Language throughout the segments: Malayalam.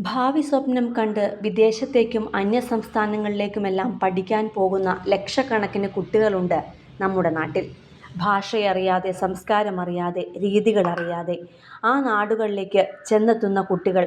ഭാവി സ്വപ്നം കണ്ട് വിദേശത്തേക്കും അന്യസംസ്ഥാനങ്ങളിലേക്കുമെല്ലാം പഠിക്കാൻ പോകുന്ന ലക്ഷക്കണക്കിന് കുട്ടികളുണ്ട് നമ്മുടെ നാട്ടിൽ. ഭാഷയറിയാതെ, സംസ്കാരമറിയാതെ, രീതികളറിയാതെ ആ നാടുകളിലേക്ക് ചെന്നെത്തുന്ന കുട്ടികൾ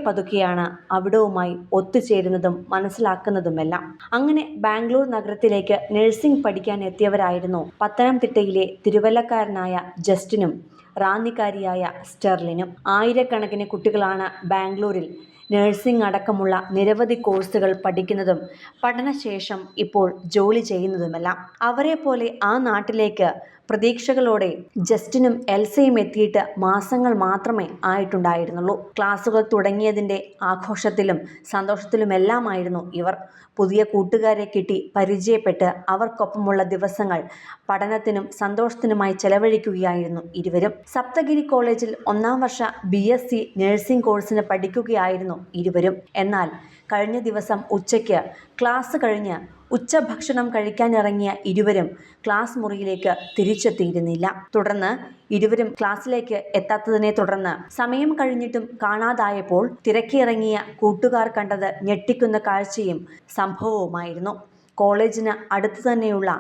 പതുക്കെയാണ് അവിടവുമായി ഒത്തുചേരുന്നതും മനസ്സിലാക്കുന്നതുമെല്ലാം. അങ്ങനെ ബാംഗ്ലൂർ നഗരത്തിലേക്ക് നഴ്സിംഗ് പഠിക്കാൻ എത്തിയവരായിരുന്നു പത്തനംതിട്ടയിലെ തിരുവല്ലക്കാരനായ ജസ്റ്റിനും റാന്നിക്കാരിയായ സ്റ്റെർലിനും. ആയിരക്കണക്കിന് കുട്ടികളാണ് ബാംഗ്ലൂരിൽ നഴ്സിംഗ് അടക്കമുള്ള നിരവധി കോഴ്സുകൾ പഠിക്കുന്നതും പഠനശേഷം ഇപ്പോൾ ജോലി ചെയ്യുന്നതുമെല്ലാം. അവരെപ്പോലെ ആ നാട്ടിലേക്ക് പ്രതീക്ഷകളോടെ ജസ്റ്റിനും എൽസയും എത്തിയിട്ട് മാസങ്ങൾ മാത്രമേ ആയിട്ടുണ്ടായിരുന്നുള്ളൂ. ക്ലാസുകൾ തുടങ്ങിയതിൻ്റെ ആഘോഷത്തിലും സന്തോഷത്തിലുമെല്ലാമായിരുന്നു ഇവർ. പുതിയ കൂട്ടുകാരെ കിട്ടി പരിചയപ്പെട്ട് അവർക്കൊപ്പമുള്ള ദിവസങ്ങൾ പഠനത്തിനും സന്തോഷത്തിനുമായി ചെലവഴിക്കുകയായിരുന്നു ഇരുവരും. സപ്തഗിരി കോളേജിൽ 1ാം വർഷ BSc നഴ്സിംഗ് കോഴ്സിന് പഠിക്കുകയായിരുന്നു ഇരുവരും. എന്നാൽ കഴിഞ്ഞ ദിവസം ഉച്ചയ്ക്ക് ക്ലാസ് കഴിഞ്ഞ് ഉച്ചഭക്ഷണം കഴിക്കാനിറങ്ങിയ ഇരുവരും ക്ലാസ് മുറിയിലേക്ക് തിരിച്ചെത്തിയിരുന്നില്ല. തുടർന്ന് ഇരുവരും ക്ലാസ്സിലേക്ക് എത്താത്തതിനെ തുടർന്ന് സമയം കഴിഞ്ഞിട്ടും കാണാതായപ്പോൾ തിരക്കിയിറങ്ങിയ കൂട്ടുകാർ കണ്ടത് ഞെട്ടിക്കുന്ന കാഴ്ചയും സംഭവവുമായിരുന്നു. കോളേജിന് അടുത്ത് തന്നെയുള്ള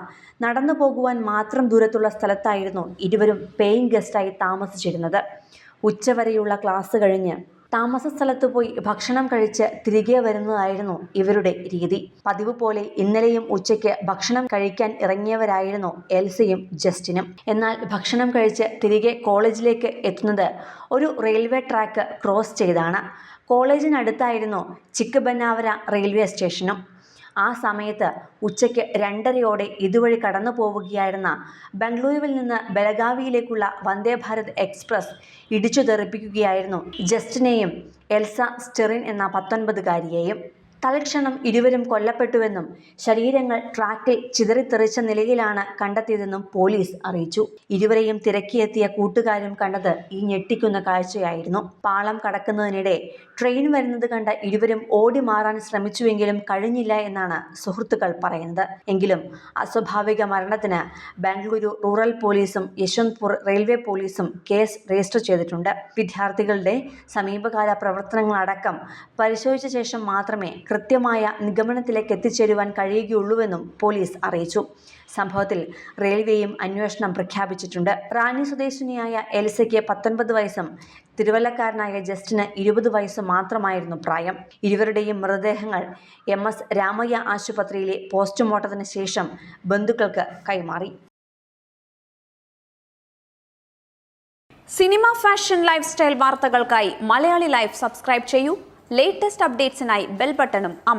നടന്നു പോകുവാൻ മാത്രം ദൂരത്തുള്ള സ്ഥലത്തായിരുന്നു ഇരുവരും പേയിങ് ഗസ്റ്റായി താമസിച്ചിരുന്നത്. ഉച്ചവരെയുള്ള ക്ലാസ് കഴിഞ്ഞ് താമസ സ്ഥലത്ത് പോയി ഭക്ഷണം കഴിച്ച് തിരികെ വരുന്നതായിരുന്നു ഇവരുടെ രീതി. പതിവ് പോലെ ഇന്നലെയും ഉച്ചയ്ക്ക് ഭക്ഷണം കഴിക്കാൻ ഇറങ്ങിയവരായിരുന്നു എൽസയും ജസ്റ്റിനും. എന്നാൽ ഭക്ഷണം കഴിച്ച് തിരികെ കോളേജിലേക്ക് എത്തുന്നത് ഒരു റെയിൽവേ ട്രാക്ക് ക്രോസ് ചെയ്താണ്. കോളേജിനടുത്തായിരുന്നു ചിക്കബന്നാവര റെയിൽവേ സ്റ്റേഷനും. ആ സമയത്ത് ഉച്ചയ്ക്ക് 2:30 ഇതുവഴി കടന്നു പോവുകയായിരുന്ന ബംഗളൂരുവിൽ നിന്ന് ബലഗാവിയിലേക്കുള്ള വന്ദേ ഭാരത് എക്സ്പ്രസ് ഇടിച്ചു തെറിപ്പിക്കുകയായിരുന്നു ജസ്റ്റിനെയും എൽസ സ്റ്റെറിൻ എന്ന 19-കാരിയെയും. തൽക്ഷണം ഇരുവരും കൊല്ലപ്പെട്ടുവെന്നും ശരീരങ്ങൾ ട്രാക്കിൽ ചിതറിത്തെറിച്ച നിലയിലാണ് കണ്ടെത്തിയതെന്നും പോലീസ് അറിയിച്ചു. ഇരുവരെയും തിരക്കിയെത്തിയ കൂട്ടുകാരും കണ്ടത് ഈ ഞെട്ടിക്കുന്ന കാഴ്ചയായിരുന്നു. പാളം കടക്കുന്നതിനിടെ ട്രെയിൻ വരുന്നത് കണ്ട ഇരുവരും ഓടി മാറാൻ ശ്രമിച്ചുവെങ്കിലും കഴിഞ്ഞില്ല എന്നാണ് സുഹൃത്തുക്കൾ പറയുന്നത്. എങ്കിലും അസ്വാഭാവിക മരണത്തിന് ബാംഗ്ലൂരു റൂറൽ പോലീസും യശ്വന്ത്പൂർ റെയിൽവേ പോലീസും കേസ് രജിസ്റ്റർ ചെയ്തിട്ടുണ്ട്. വിദ്യാർത്ഥികളുടെ സമീപകാല പ്രവർത്തനങ്ങളടക്കം പരിശോധിച്ച ശേഷം മാത്രമേ കൃത്യമായ നിഗമനത്തിലേക്ക് എത്തിച്ചേരുവാൻ കഴിയുകയുള്ളൂവെന്നും പോലീസ് അറിയിച്ചു. സംഭവത്തിൽ റെയിൽവേയും അന്വേഷണം പ്രഖ്യാപിച്ചിട്ടുണ്ട്. റാന്നി സ്വദേശിനിയായ എൽസയ്ക്ക് 19 വയസ്സും തിരുവല്ലക്കാരനായ ജസ്റ്റിന് 20 വയസ്സും മാത്രമായിരുന്നു പ്രായം. ഇരുവരുടെയും മൃതദേഹങ്ങൾ MS രാമയ്യ ആശുപത്രിയിലെ പോസ്റ്റ്മോർട്ടത്തിന് ശേഷം ബന്ധുക്കൾക്ക് കൈമാറി. സിനിമ, ഫാഷൻ, ലൈഫ് സ്റ്റൈൽ വാർത്തകൾക്കായി മലയാളി ലൈഫ് സബ്സ്ക്രൈബ് ചെയ്യൂ. ലേറ്റസ്റ്റ് അപ്ഡേറ്റ്സിനായി ബെൽ ബട്ടണും അമർത്തുക.